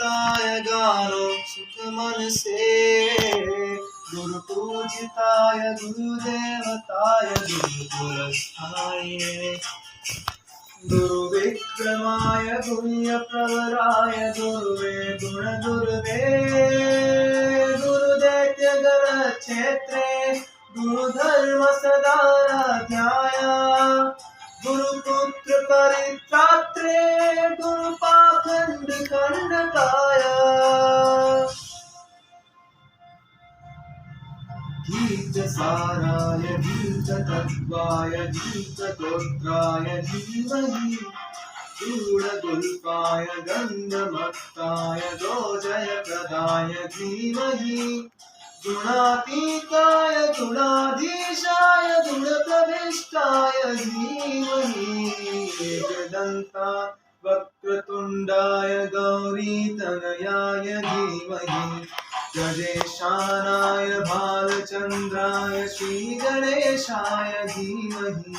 निताय गानो सुख मन से। गुरु पूजिताय गुरुदेवताय गुरुकुलस्थाय गुरुविक्रमाय गुह्यप्रवराय गुरुवे गुणगुरुवे गुरुदैत्य गणक्षेत्रे गुरुधर्म सदाराध्याय गुरुपुत्र परित्रात्रे गुरुपाखंड खंडकाय। गीतसाराय गीततत्त्वाय गीतगोत्राय धीमहि गूढगुल्पाय गन्धमत्ताय गोजयप्रदाय धीमहि गुणातीताय गुणाधीशाय गुणप्रविष्टाय धीमहि एकदन्ता वक्रतुण्डाय गौरीतनयाय धीमहि गजेशानाय भालचन्द्राय श्रीगणेशाय धीमहि।